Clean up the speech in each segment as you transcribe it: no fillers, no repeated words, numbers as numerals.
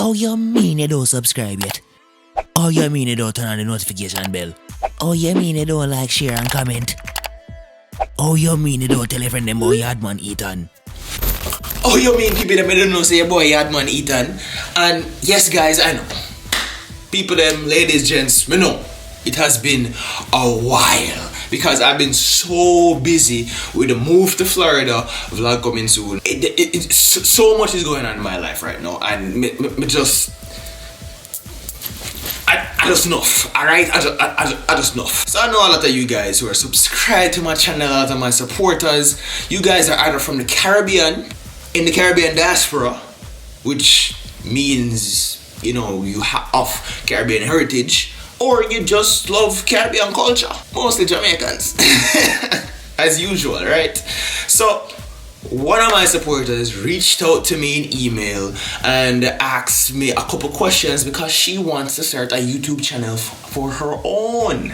Oh, you mean you don't subscribe yet? Oh, you mean you don't turn on the notification bell? Oh, you mean you don't like, share and comment? Oh, you mean you don't tell your friend them boy Yaadman Etan? Oh, you mean people that don't know say your boy Yaadman Etan? And yes guys, I know. People them, ladies, gents, me know. It has been a while because I've been so busy with the move to Florida vlog coming soon. So much is going on in my life right now, and me just I just enough, alright? I just enough. So I know a lot of you guys who are subscribed to my channel, a lot of my supporters. You guys are either from the Caribbean, in the Caribbean diaspora, which means, you know, you have Caribbean heritage, or you just love Caribbean culture. Mostly Jamaicans. As usual, right? So one of my supporters reached out to me in email and asked me a couple questions because she wants to start a YouTube channel for her own.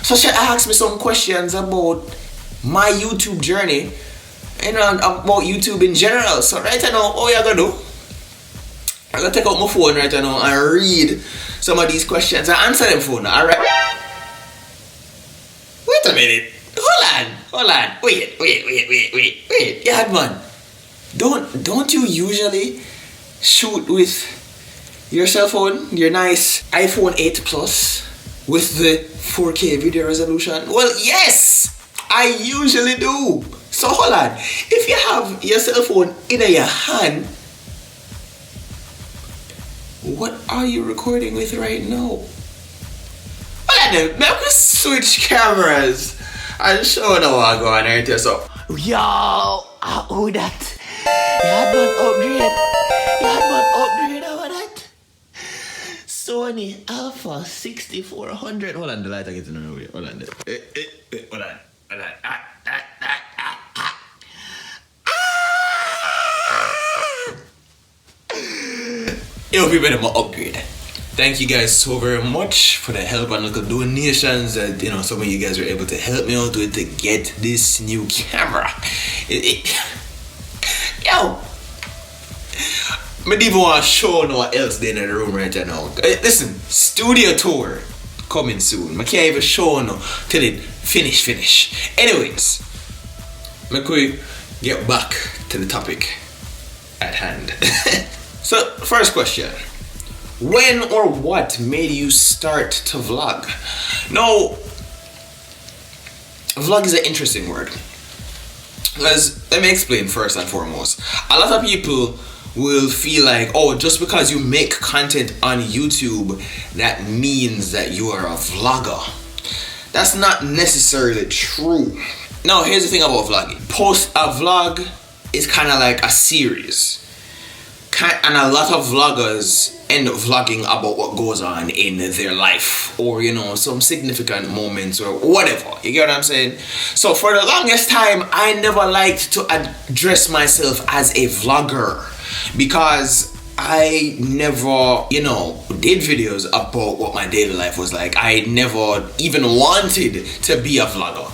So she asked me some questions about my YouTube journey and about YouTube in general. So right now, all you're gonna do, I'm gonna take out my phone right now and read some of these questions and answer them for now, alright? Wait a minute. Hold on. Wait. Yaadman, don't you usually shoot with your cell phone, your nice iPhone 8 Plus with the 4K video resolution? Well, yes, I usually do. So hold on. If you have your cell phone in your hand, what are you recording with right now? Hold on then, let me switch cameras and show now what I'm going right here. So, yo, who that? Yaadman upgrade over that. Sony Alpha 6400. Hold on, the light I get to know. Hold on. Hold on. Yo, people, I'm gonna upgrade. Thank you guys so very much for the help and little donations that, you know, some of you guys were able to help me out with to get this new camera. Yo, I don't even want to show no what else there in the room right now. Listen, studio tour coming soon. I can't even show no till it finish. Anyways, let me get back to the topic at hand. So, first question. When or what made you start to vlog? Now, vlog is an interesting word. Let me explain first and foremost. A lot of people will feel like, oh, just because you make content on YouTube, that means that you are a vlogger. That's not necessarily true. Now, here's the thing about vlogging. Post a vlog is kind of like a series. And a lot of vloggers end up vlogging about what goes on in their life, or, you know, some significant moments or whatever. You get what I'm saying? So for the longest time, I never liked to address myself as a vlogger because I never, you know, did videos about what my daily life was like. I never even wanted to be a vlogger.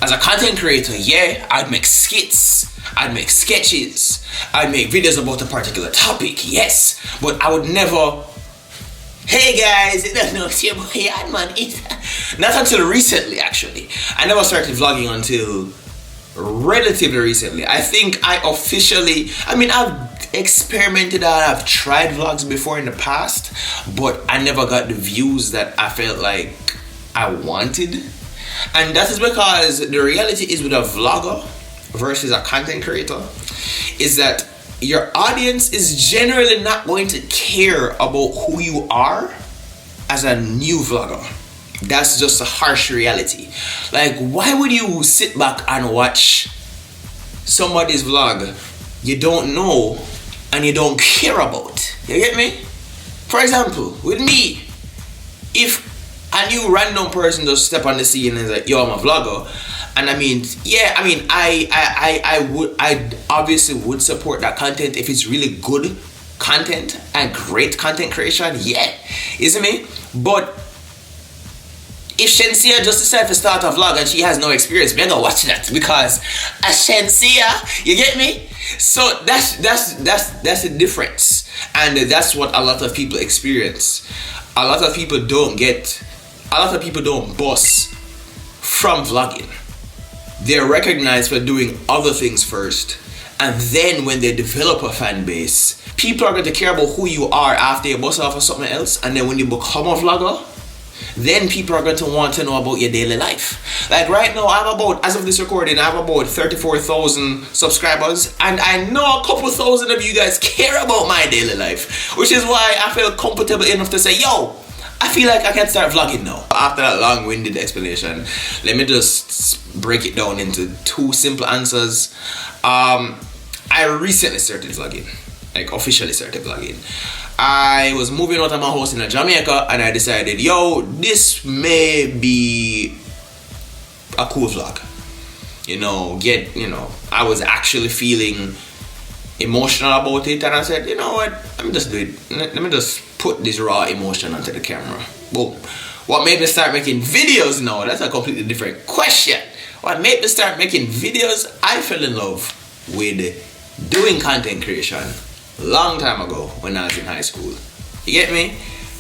As a content creator, yeah, I'd make skits, I'd make sketches, I'd make videos about a particular topic, yes, but I would never, hey guys, it's your boy Yaadman Etan. Not until recently, actually. I never started vlogging until relatively recently. I think I've experimented and I've tried vlogs before in the past, but I never got the views that I felt like I wanted. And that is because the reality is with a vlogger versus a content creator is that your audience is generally not going to care about who you are as a new vlogger. That's just a harsh reality. Like, why would you sit back and watch somebody's vlog you don't know and you don't care about? You get me? For example, with me, if a new random person just step on the scene and is like, yo, I'm a vlogger, and I obviously would support that content if it's really good content and great content creation, yeah, isn't me? But if Shensia just decided to start a vlog and she has no experience, we're gonna watch that because a Shensia, you get me? So that's the difference. And that's what a lot of people experience. A lot of people don't boss from vlogging. They're recognized for doing other things first, and then when they develop a fan base, people are going to care about who you are after you bust off of something else. And then when you become a vlogger, then people are going to want to know about your daily life. Like right now, as of this recording, I have about 34,000 subscribers, and I know a couple thousand of you guys care about my daily life, which is why I feel comfortable enough to say, yo, I feel like I can start vlogging now. After that long-winded explanation, let me just break it down into two simple answers. I recently started vlogging, like officially started vlogging. I was moving out of my house in Jamaica, and I decided, yo, this may be a cool vlog. I was actually feeling emotional about it, and I said, you know what, let me just do it. Let me just put this raw emotion onto the camera. Boom. What made me start making videos now? That's a completely different question. What made me start making videos? I fell in love with doing content creation long time ago when I was in high school. You get me?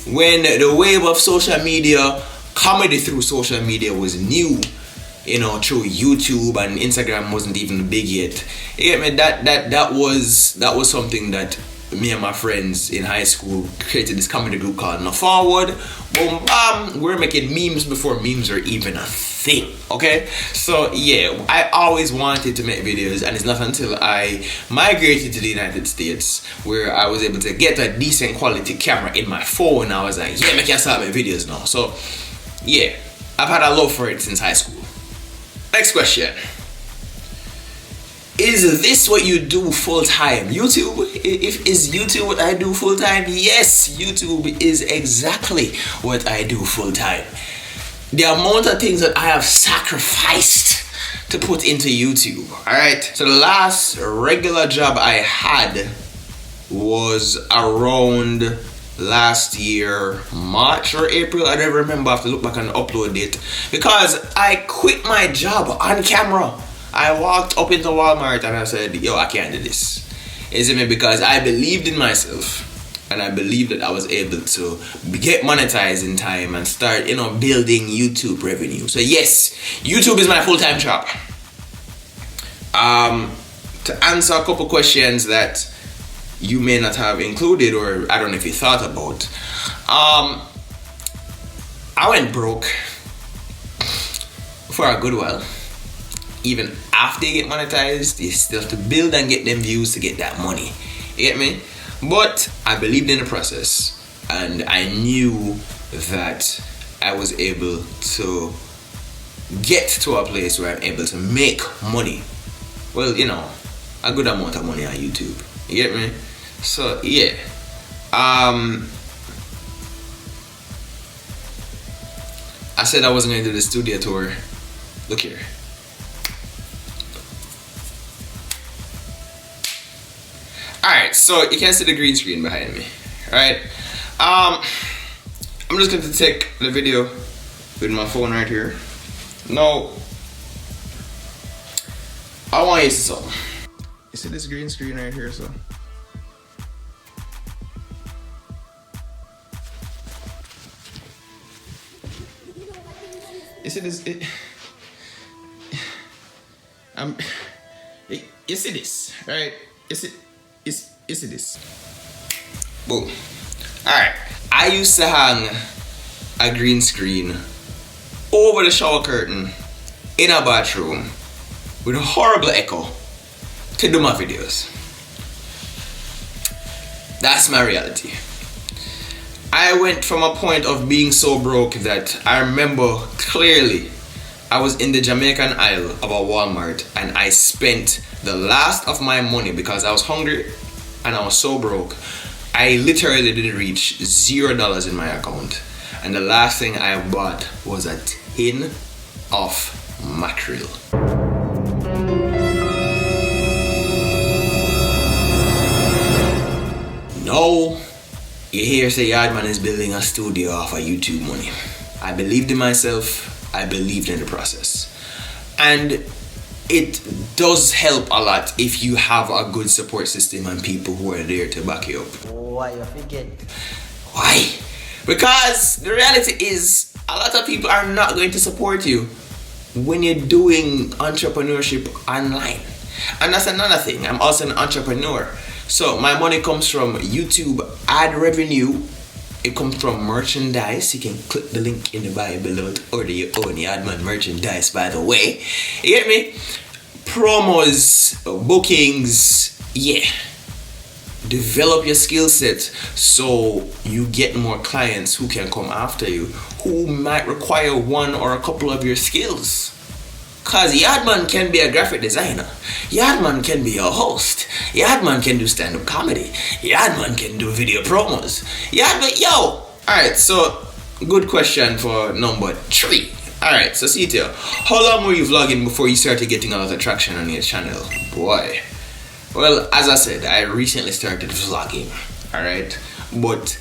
When the wave of social media, comedy through social media was new, through YouTube, and Instagram wasn't even big yet. You get me? That was something that me and my friends in high school created this comedy group called No Forward. Boom, bam. We're making memes before memes are even a thing. Okay? So yeah, I always wanted to make videos, and it's not until I migrated to the United States where I was able to get a decent quality camera in my phone. I was like, yeah, I can start making videos now. So yeah, I've had a love for it since high school. Next question. Is this what you do full time? YouTube? Is YouTube what I do full time? Yes, YouTube is exactly what I do full time. The amount of things that I have sacrificed to put into YouTube. Alright, so the last regular job I had was around last year, March or April. I don't remember. I have to look back and upload it, because I quit my job on camera. I walked up into Walmart and I said, yo, I can't do this. Is it me? Because I believed in myself, and I believed that I was able to get monetized in time and start, building YouTube revenue. So yes, YouTube is my full-time job. To answer a couple questions that you may not have included, or I don't know if you thought about. I went broke for a good while. Even after you get monetized, you still have to build and get them views to get that money. You get me? But I believed in the process, and I knew that I was able to get to a place where I'm able to make money. Well, a good amount of money on YouTube. You get me? So yeah. I said I wasn't going to do the studio tour. Look here. Alright, so you can see the green screen behind me. Alright. I'm just going to take the video with my phone right here. Now, I want you to see something. You see this green screen right here, so. You see this? You see this, right? You see this? Boom. Alright. I used to hang a green screen over the shower curtain in a bathroom with a horrible echo to do my videos. That's my reality. I went from a point of being so broke that I remember clearly I was in the Jamaican aisle of a Walmart, and I spent the last of my money because I was hungry and I was so broke. I literally didn't reach $0 in my account, and the last thing I bought was a tin of mackerel. No, you hear say Yaadman is building a studio off of YouTube money. I believed in myself. I believed in the process. And it does help a lot if you have a good support system and people who are there to back you up. why you forget? Why? Because the reality is a lot of people are not going to support you when you're doing entrepreneurship online. And that's another thing. I'm also an entrepreneur. So my money comes from YouTube ad revenue. It comes from merchandise. You can click the link in the bio below to order your own Yaadman merchandise, by the way. You get me? Promos, bookings, yeah. Develop your skill set so you get more clients who can come after you, who might require one or a couple of your skills. Cause Yaadman can be a graphic designer, Yaadman can be a host, Yaadman can do stand-up comedy, Yaadman can do video promos, Yaadman, yo! Alright, so good question for number 3. Alright, so see it here. How long were you vlogging before you started getting a lot of traction on your channel? Boy. Well, as I said, I recently started vlogging, alright? But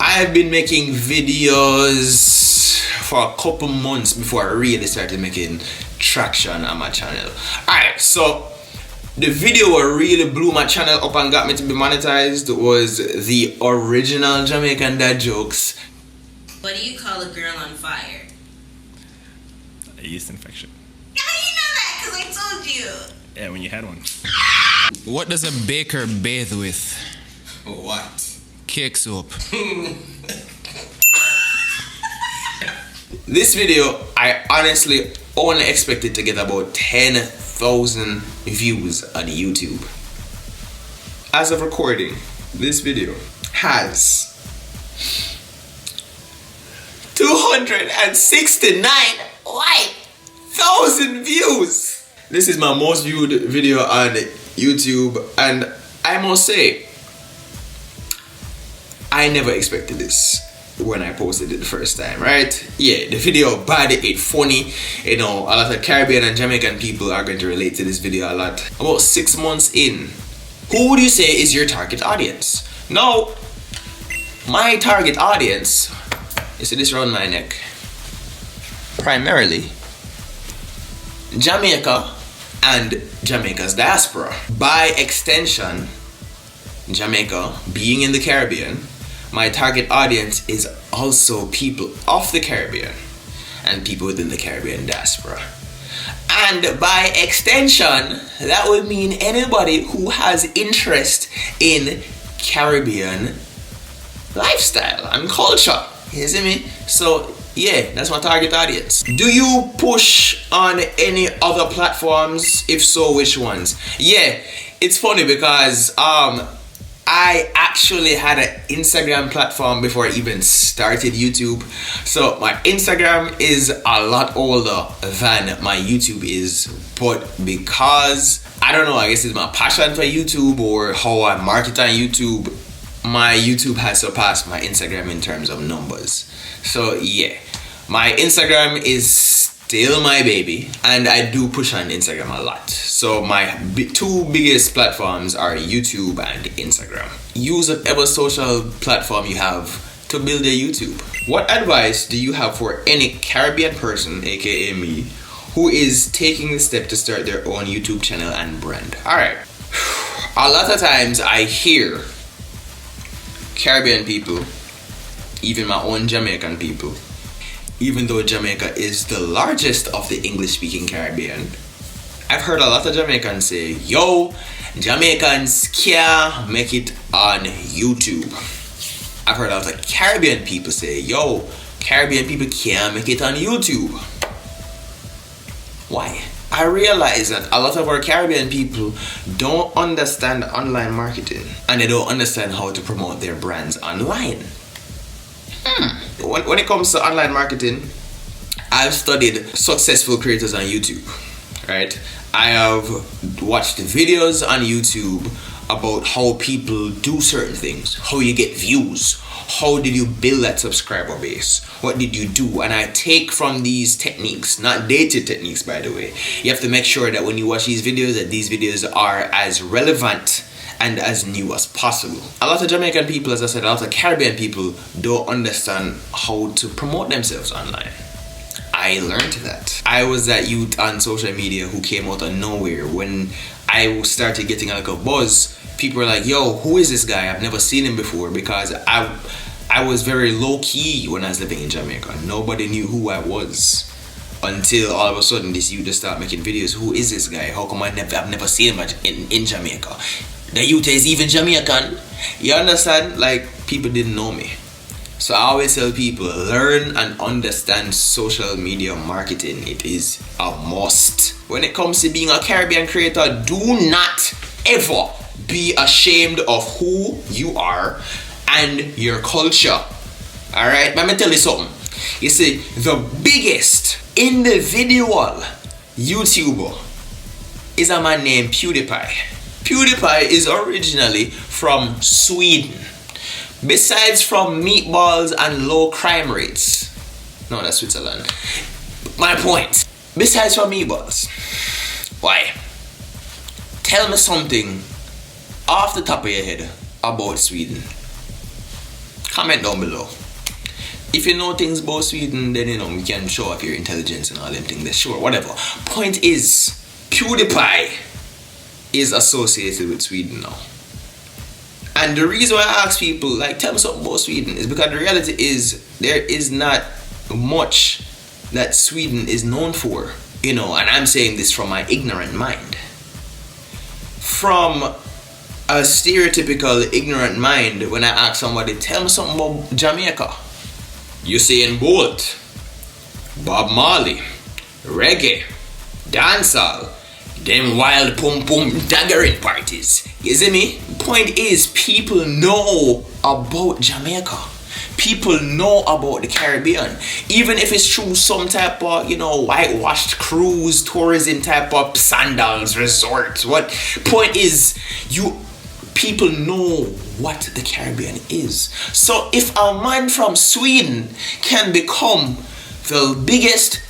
I've been making videos for a couple months before I really started making traction on my channel. Alright, so the video that really blew my channel up and got me to be monetized was the original Jamaican dad jokes. What do you call a girl on fire? A yeast infection. How do you know that? Because I told you. Yeah, when you had one. What does a baker bathe with? What? Cake soap. This video, I honestly only expected to get about 10,000 views on YouTube. As of recording, this video has 269,000 views. This is my most viewed video on YouTube, and I must say, I never expected this when I posted it the first time, right? Yeah, the video bad, it's funny. You know, a lot of Caribbean and Jamaican people are going to relate to this video a lot. About 6 months in, who would you say is your target audience? Now, my target audience, you see this around my neck, primarily Jamaica and Jamaica's diaspora. By extension, Jamaica being in the Caribbean, my target audience is also people of the Caribbean and people within the Caribbean diaspora. And by extension, that would mean anybody who has interest in Caribbean lifestyle and culture. You see me? So yeah, that's my target audience. Do you push on any other platforms? If so, which ones? Yeah, it's funny because I actually had an Instagram platform before I even started YouTube. So my Instagram is a lot older than my YouTube is. But because, I don't know, I guess it's my passion for YouTube or how I market on YouTube, my YouTube has surpassed my Instagram in terms of numbers. So yeah, my Instagram is still my baby, and I do push on Instagram a lot. So my two biggest platforms are YouTube and Instagram. Use whatever social platform you have to build a YouTube. What advice do you have for any Caribbean person, aka me, who is taking the step to start their own YouTube channel and brand? Alright, a lot of times I hear Caribbean people, even my own Jamaican people, even though Jamaica is the largest of the English-speaking Caribbean, I've heard a lot of Jamaicans say, yo, Jamaicans can't make it on YouTube. I've heard a lot of Caribbean people say, yo, Caribbean people can't make it on YouTube. Why? I realize that a lot of our Caribbean people don't understand online marketing, and they don't understand how to promote their brands online. When it comes to online marketing, I've studied successful creators on YouTube, right? I have watched videos on YouTube about how people do certain things, how you get views, how did you build that subscriber base, what did you do, and I take from these techniques, not dated techniques by the way. You have to make sure that when you watch these videos, that these videos are as relevant and as new as possible. A lot of Jamaican people, as I said, a lot of Caribbean people don't understand how to promote themselves online. I learned that. I was that youth on social media who came out of nowhere. When I started getting like a buzz, people were like, yo, who is this guy? I've never seen him before, because I was very low-key when I was living in Jamaica. Nobody knew who I was until all of a sudden this youth just start making videos. Who is this guy? How come I've never seen him in Jamaica? The youth is even Jamaican. You understand? Like, people didn't know me. So I always tell people, learn and understand social media marketing. It is a must. When it comes to being a Caribbean creator, do not ever be ashamed of who you are and your culture. Alright, let me tell you something. You see, the biggest individual YouTuber is a man named PewDiePie. PewDiePie is originally from Sweden. Besides from meatballs and low crime rates. No, that's Switzerland. My point. Besides from meatballs. Why? Tell me something off the top of your head about Sweden. Comment down below. If you know things about Sweden, then you know we can show off your intelligence and all them things. Sure, whatever. Point is, PewDiePie is associated with Sweden now. And the reason why I ask people, like, tell me something about Sweden, is because the reality is there is not much that Sweden is known for. You know, and I'm saying this from my ignorant mind. From a stereotypical ignorant mind, when I ask somebody, tell me something about Jamaica, Usain Bolt, Bob Marley, reggae, dancehall, them wild pum pum daggering parties. You see me? Point is, people know about Jamaica. People know about the Caribbean. Even if it's through some type of, you know, whitewashed cruise, tourism type of sandals resort. What point is, people know what the Caribbean is. So if a man from Sweden can become the biggest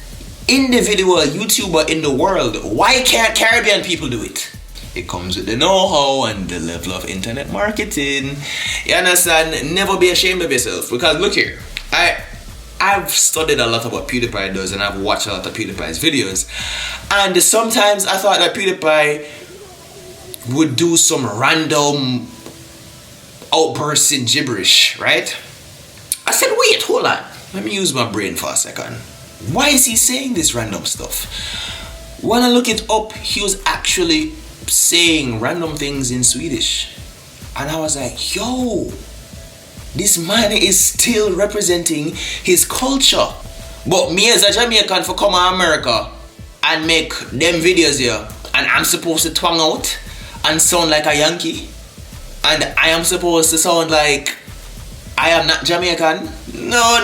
individual YouTuber in the world, why can't Caribbean people do it? It comes with the know-how and the level of internet marketing. You understand? Never be ashamed of yourself. Because look here, I've studied a lot about what PewDiePie does, and I've watched a lot of PewDiePie's videos. And sometimes I thought that PewDiePie would do some random outbursts in gibberish, right? I said, wait, hold on. Let me use my brain for a second. Why is he saying this random stuff? When I look it up, he was actually saying random things in Swedish. And I was like, yo, this man is still representing his culture. But me as a Jamaican for come to America and make them videos here, and I'm supposed to twang out and sound like a Yankee, and I am supposed to sound like I am not Jamaican? No.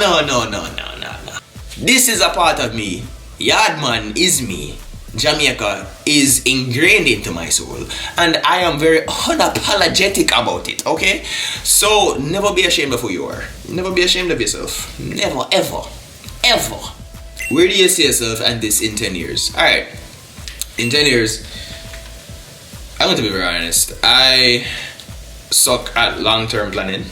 This is a part of me. Yaadman is me. Jamaica is ingrained into my soul, and I am very unapologetic about it, okay? So never be ashamed of who you are. Never be ashamed of yourself. Never, ever. Where do you see yourself and this in 10 years? Alright, in 10 years, I'm going to be very honest. I suck at long-term planning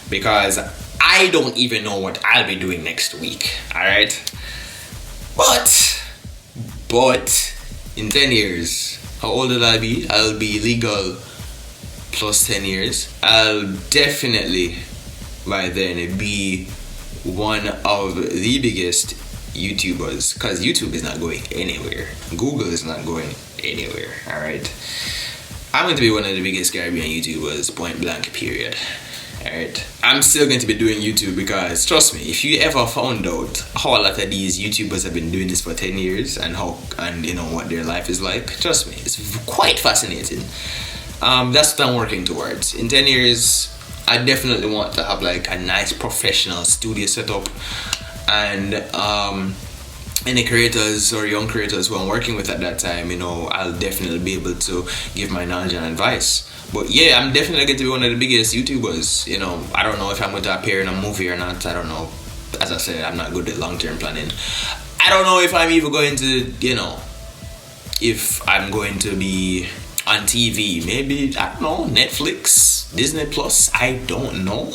because I don't even know what I'll be doing next week, alright? But in 10 years, how old will I be? I'll be legal plus 10 years. I'll definitely by then be one of the biggest YouTubers, because YouTube is not going anywhere. Google is not going anywhere, alright? I'm going to be one of the biggest Caribbean YouTubers, point blank, period. Alright, I'm still going to be doing YouTube because, trust me, if you ever found out how a lot of these YouTubers have been doing this for 10 years and you know what their life is like, trust me, it's quite fascinating. That's what I'm working towards. In 10 years, I definitely want to have like a nice professional studio setup, and any creators or young creators who I'm working with at that time, you know, I'll definitely be able to give my knowledge and advice. But yeah, I'm definitely going to be one of the biggest YouTubers. You know, I don't know if I'm going to appear in a movie or not. I don't know. As I said, I'm not good at long-term planning. I don't know if I'm even going to, you know, if I'm going to be on TV. Maybe, I don't know, Netflix, Disney Plus. I don't know.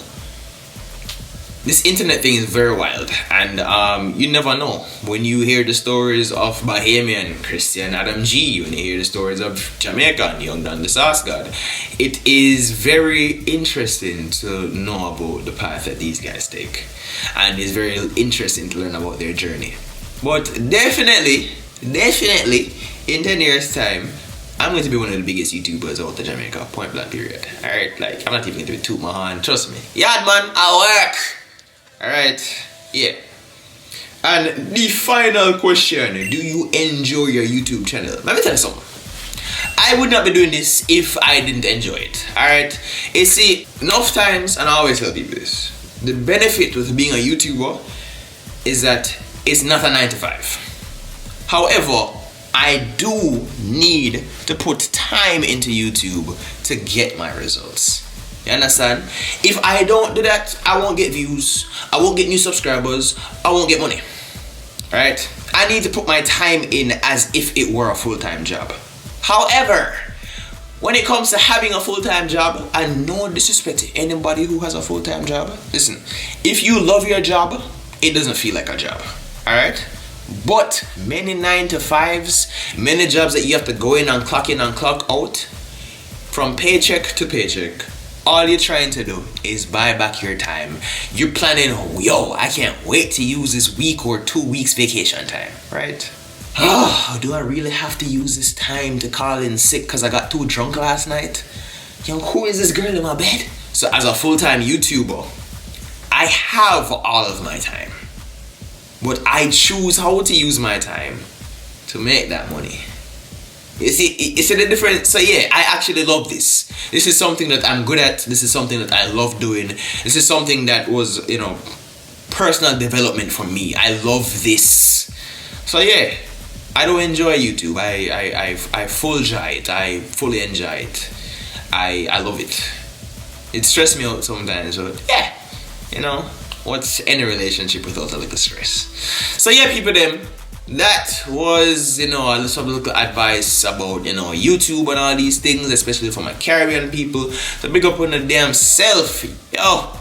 this internet thing is very wild, and you never know. When you hear the stories of Bahamian Christian Adam G, when you hear the stories of Jamaican Young Don the Sauce God, it is very interesting to know about the path that these guys take, and it's very interesting to learn about their journey. But definitely in 10 years time, I'm going to be one of the biggest YouTubers out of Jamaica, point blank period. Alright, like, I'm not even going to toot my horn, trust me. Yaadman, I work! Alright, yeah. And the final question, do you enjoy your YouTube channel? Let me tell you something. I would not be doing this if I didn't enjoy it. Alright? You see, enough times, and I always tell people this, the benefit with being a YouTuber is that it's not a 9 to 5. However, I do need to put time into YouTube to get my results. You understand? If I don't do that, I won't get views, I won't get new subscribers, I won't get money. Right? I need to put my time in as if it were a full-time job. However, when it comes to having a full-time job, and no disrespect to anybody who has a full-time job, listen, if you love your job, it doesn't feel like a job. Alright? But many 9 to 5s, many jobs that you have to go in and clock out, from paycheck to paycheck, all you're trying to do is buy back your time. You're planning, yo, I can't wait to use this week or 2 weeks vacation time, right? Oh, do I really have to use this time to call in sick because I got too drunk last night? Yo, who is this girl in my bed? So as a full-time YouTuber, I have all of my time. But I choose how to use my time to make that money. You see the difference? So yeah, I actually love this. This is something that I'm good at. This is something that I love doing. This is something that was, personal development for me. I love this. So yeah, I do enjoy YouTube. I full enjoy it. I fully enjoy it. I love it. It stressed me out sometimes, but yeah, what's any relationship without a little stress? So yeah, people them, that was, a little advice about, YouTube and all these things, especially for my Caribbean people. So big up on the damn self. Yo,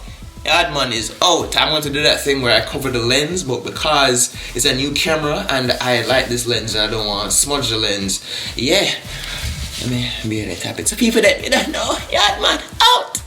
Yaadman is out. I'm going to do that thing where I cover the lens, but because it's a new camera and I like this lens and I don't want to smudge the lens, yeah, let me tap it. So people that you don't know, Yaadman out.